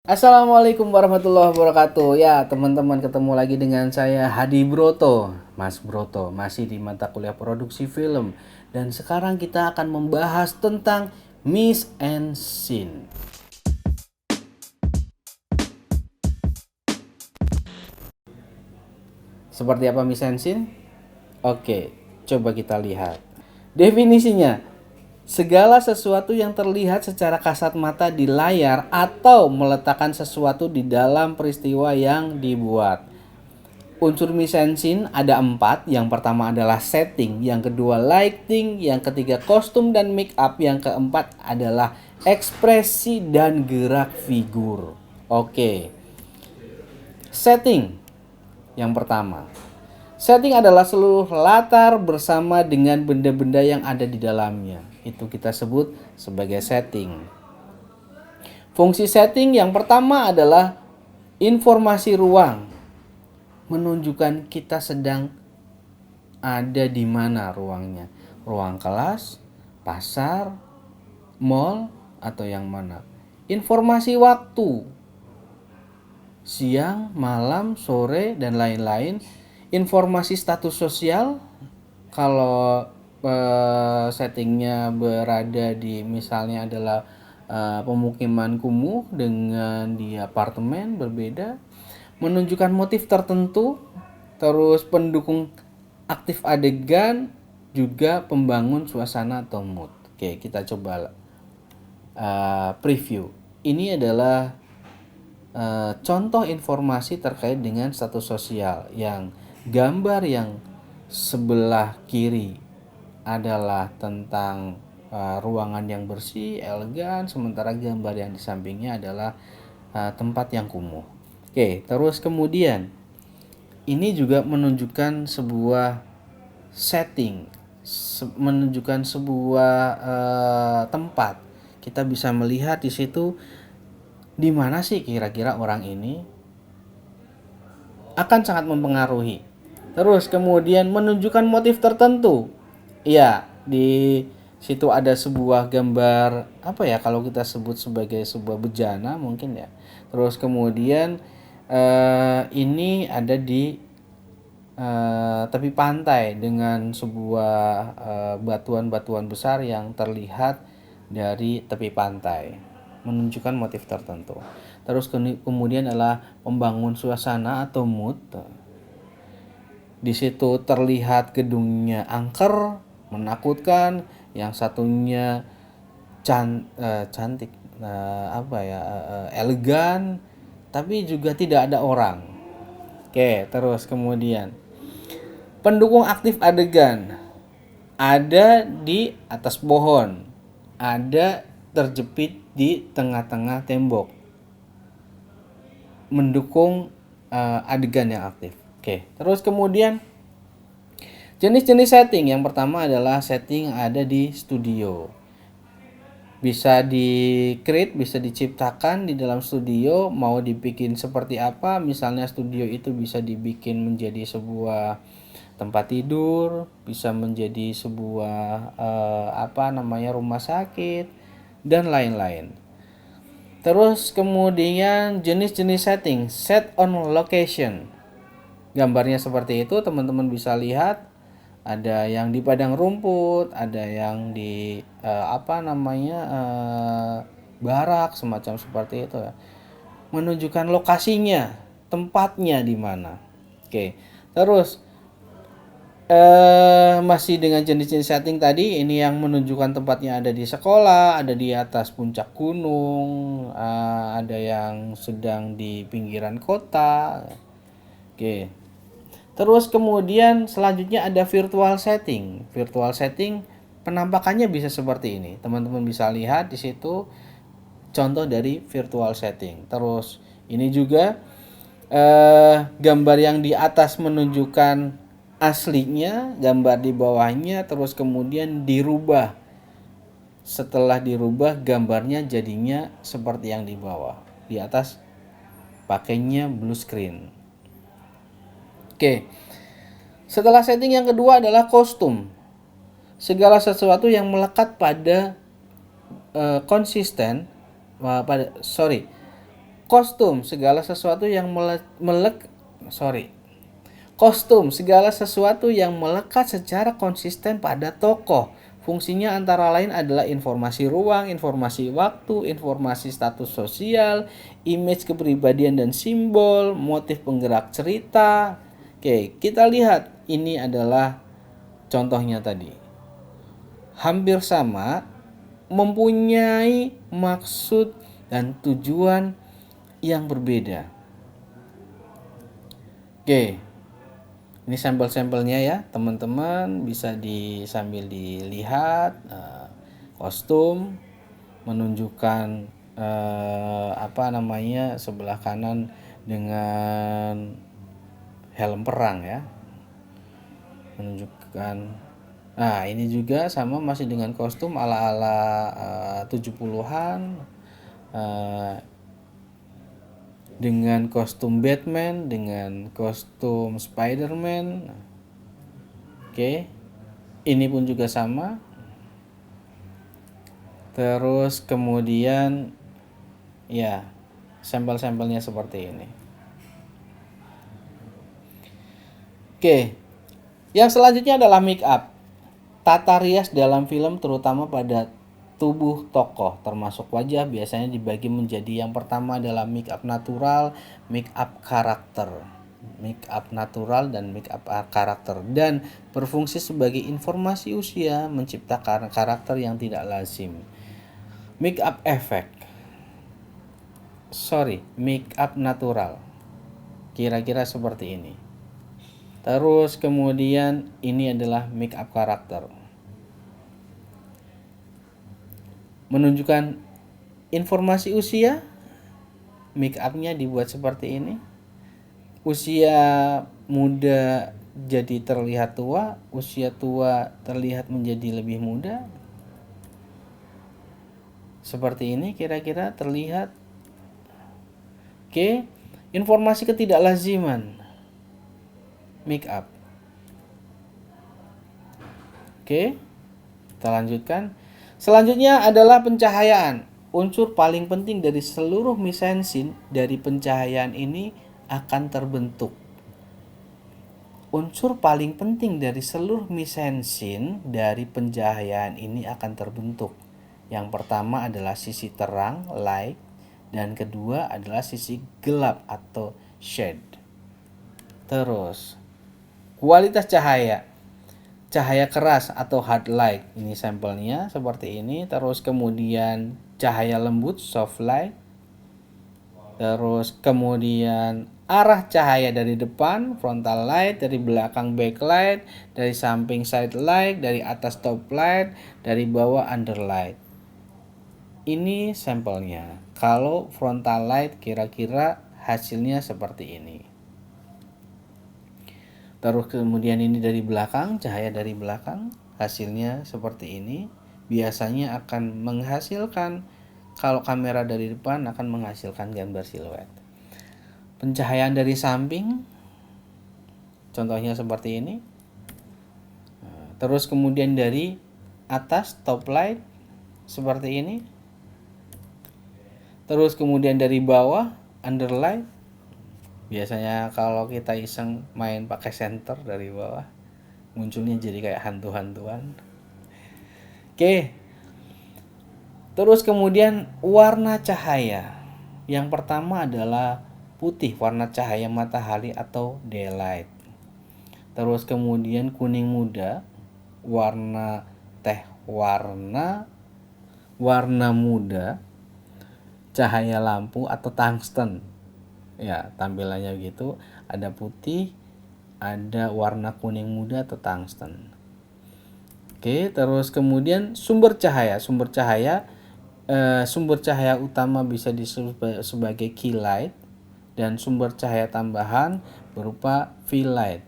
Assalamualaikum warahmatullahi wabarakatuh. Ya, teman-teman, ketemu lagi dengan saya Hadi Broto, Mas Broto, masih di mata kuliah produksi film. Dan sekarang kita akan membahas tentang mise en scene. Seperti apa mise en scene? Oke, coba kita lihat. Definisinya, segala sesuatu yang terlihat secara kasat mata di layar atau meletakkan sesuatu di dalam peristiwa yang dibuat. Unsur mise en scene ada 4. Yang pertama adalah setting, yang kedua lighting, yang ketiga kostum dan make up, yang keempat adalah ekspresi dan gerak figur. Oke. Setting. Yang pertama, setting adalah seluruh latar bersama dengan benda-benda yang ada di dalamnya. Itu kita sebut sebagai setting. Fungsi setting yang pertama adalah informasi ruang, menunjukkan kita sedang ada di mana ruangnya. Ruang kelas, pasar, mall, atau yang mana. Informasi waktu, siang, malam, sore, dan lain-lain. Informasi status sosial, kalau settingnya berada di misalnya adalah pemukiman kumuh dengan di apartemen berbeda. Menunjukkan motif tertentu, terus pendukung aktif adegan, juga pembangun suasana atau mood. Oke, kita coba preview. Ini adalah contoh informasi terkait dengan status sosial, yang gambar yang sebelah kiri adalah tentang ruangan yang bersih, elegan, sementara gambar yang di sampingnya adalah tempat yang kumuh. Oke, terus kemudian ini juga menunjukkan sebuah setting, menunjukkan sebuah tempat. Kita bisa melihat di situ di mana sih kira-kira orang ini, akan sangat mempengaruhi. Terus kemudian menunjukkan motif tertentu. Iya, di situ ada sebuah gambar apa ya, kalau kita sebut sebagai sebuah bejana mungkin ya. Terus kemudian ini ada di tepi pantai dengan sebuah batuan-batuan besar yang terlihat dari tepi pantai, menunjukkan motif tertentu. Terus kemudian adalah membangun suasana atau mood. Di situ terlihat gedungnya angker, menakutkan, yang satunya cantik, elegan, tapi juga tidak ada orang. Oke, terus kemudian pendukung aktif adegan ada di atas pohon, ada terjepit di tengah-tengah tembok, mendukung adegan yang aktif. Oke, terus kemudian jenis-jenis setting. Yang pertama adalah setting ada di studio. Bisa di-create, bisa diciptakan di dalam studio, mau dibikin seperti apa. Misalnya studio itu bisa dibikin menjadi sebuah tempat tidur, bisa menjadi sebuah rumah sakit, dan lain-lain. Terus kemudian jenis-jenis setting, set on location. Gambarnya seperti itu, teman-teman bisa lihat. Ada yang di padang rumput, ada yang di barak, semacam seperti itu ya. Menunjukkan lokasinya, tempatnya di mana. Oke. Terus masih dengan jenis-jenis setting tadi, ini yang menunjukkan tempatnya ada di sekolah, ada di atas puncak gunung, ada yang sedang di pinggiran kota. Oke. Terus kemudian selanjutnya ada virtual setting. Virtual setting penampakannya bisa seperti ini. Teman-teman bisa lihat di situ contoh dari virtual setting. Terus ini juga gambar yang di atas menunjukkan aslinya, gambar di bawahnya terus kemudian dirubah. Setelah dirubah gambarnya jadinya seperti yang di bawah. Di atas pakainya blue screen. Oke. Setelah setting yang kedua adalah kostum. Segala sesuatu yang melekat pada Kostum, segala sesuatu yang Kostum, segala sesuatu yang melekat secara konsisten pada tokoh. Fungsinya antara lain adalah informasi ruang, informasi waktu, informasi status sosial, image kepribadian dan simbol, motif penggerak cerita. Oke, kita lihat ini adalah contohnya tadi. Hampir sama, mempunyai maksud dan tujuan yang berbeda. Oke, ini sampel-sampelnya ya, teman-teman bisa sambil dilihat. Kostum menunjukkan sebelah kanan dengan helm perang ya, menunjukkan. Nah, ini juga sama, masih dengan kostum ala-ala 70-an, dengan kostum Batman, dengan kostum Spider-Man. Oke, ini pun juga sama. Terus kemudian ya, sampel-sampelnya seperti ini. Oke, yang selanjutnya adalah make up. Tata rias dalam film terutama pada tubuh tokoh termasuk wajah biasanya dibagi menjadi yang pertama adalah make up natural, make up karakter. Make up natural dan make up karakter, dan berfungsi sebagai informasi usia, menciptakan karakter yang tidak lazim. Make up effect. Make up natural. Kira-kira seperti ini. Terus kemudian ini adalah make up karakter. Menunjukkan informasi usia, make up-nya dibuat seperti ini. Usia muda jadi terlihat tua, usia tua terlihat menjadi lebih muda. Seperti ini kira-kira terlihat. Oke, informasi ketidaklaziman make up. Oke, kita lanjutkan. Selanjutnya adalah pencahayaan. Unsur paling penting dari seluruh mise-en-scene dari pencahayaan ini akan terbentuk. Unsur paling penting dari seluruh mise-en-scene dari pencahayaan ini akan terbentuk. Yang pertama adalah sisi terang, light, dan kedua adalah sisi gelap atau shade. Terus, kualitas cahaya. Cahaya keras atau hard light, ini sampelnya seperti ini. Terus kemudian cahaya lembut, soft light. Terus kemudian arah cahaya dari depan, frontal light, dari belakang backlight, dari samping side light, dari atas top light, dari bawah under light. Ini sampelnya. Kalau frontal light kira-kira hasilnya seperti ini. Terus kemudian ini dari belakang, cahaya dari belakang, hasilnya seperti ini. Biasanya akan menghasilkan, kalau kamera dari depan akan menghasilkan gambar siluet. Pencahayaan dari samping, contohnya seperti ini. Terus kemudian dari atas, top light, seperti ini. Terus kemudian dari bawah, under light. Biasanya kalau kita iseng main pakai senter dari bawah, munculnya jadi kayak hantu-hantuan. Oke. Terus kemudian warna cahaya. Yang pertama adalah putih, warna cahaya matahari atau daylight. Terus kemudian kuning muda, warna teh, warna muda, cahaya lampu atau tungsten. Ya, tampilannya gitu, ada putih, ada warna kuning muda atau tungsten. Oke, terus kemudian sumber cahaya. Sumber cahaya utama bisa disebut sebagai key light, dan sumber cahaya tambahan berupa fill light.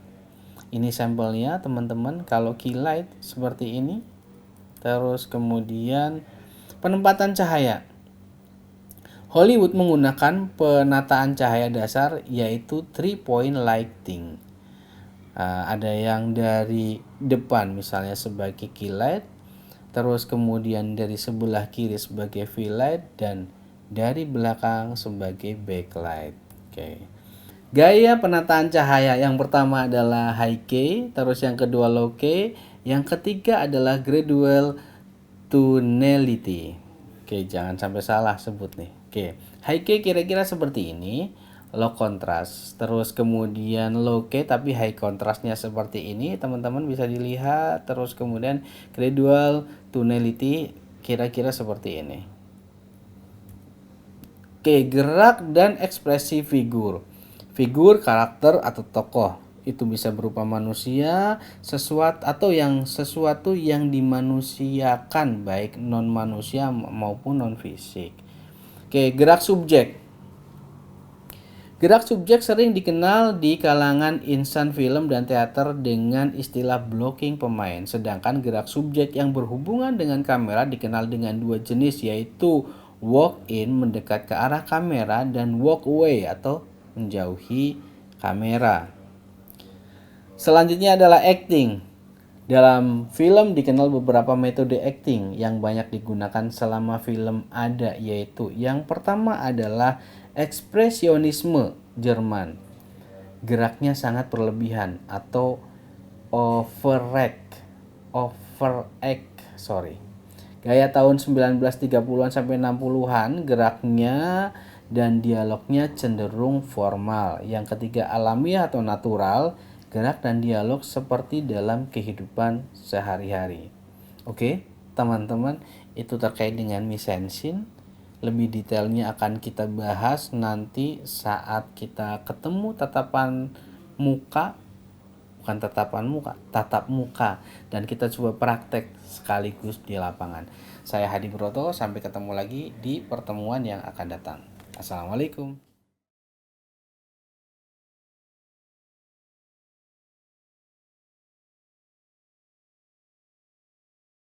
Ini sampelnya teman-teman. Kalau key light seperti ini. Terus kemudian penempatan cahaya. Hollywood menggunakan penataan cahaya dasar yaitu 3-point lighting. Ada yang dari depan misalnya sebagai key light, terus kemudian dari sebelah kiri sebagai fill light, dan dari belakang sebagai backlight. Oke. Gaya penataan cahaya yang pertama adalah high key, terus yang kedua low key, yang ketiga adalah gradual tonality. Oke, jangan sampai salah sebut nih. Oke, high key kira-kira seperti ini, low contrast. Terus kemudian low key tapi high contrastnya seperti ini, teman-teman bisa dilihat. Terus kemudian gradual tonality kira-kira seperti ini. Oke, gerak dan ekspresi figur. Figur, karakter atau tokoh itu bisa berupa manusia, sesuatu yang dimanusiakan baik non manusia maupun non fisik. Oke, gerak subjek. Gerak subjek sering dikenal di kalangan insan film dan teater dengan istilah blocking pemain. Sedangkan gerak subjek yang berhubungan dengan kamera dikenal dengan dua jenis, yaitu walk in mendekat ke arah kamera dan walk away atau menjauhi kamera. Selanjutnya adalah acting. Dalam film dikenal beberapa metode acting yang banyak digunakan selama film ada, yaitu yang pertama adalah ekspresionisme Jerman. Geraknya sangat berlebihan atau overact. Gaya tahun 1930-an sampai 60-an, geraknya dan dialognya cenderung formal. Yang ketiga alamiah atau natural, gerak dan dialog seperti dalam kehidupan sehari-hari. Oke, teman-teman, itu terkait dengan mise en scène. Lebih detailnya akan kita bahas nanti saat kita ketemu tatapan muka, bukan tatapan muka, tatap muka, dan kita coba praktek sekaligus di lapangan. Saya Hadi Broto, sampai ketemu lagi di pertemuan yang akan datang. Assalamualaikum.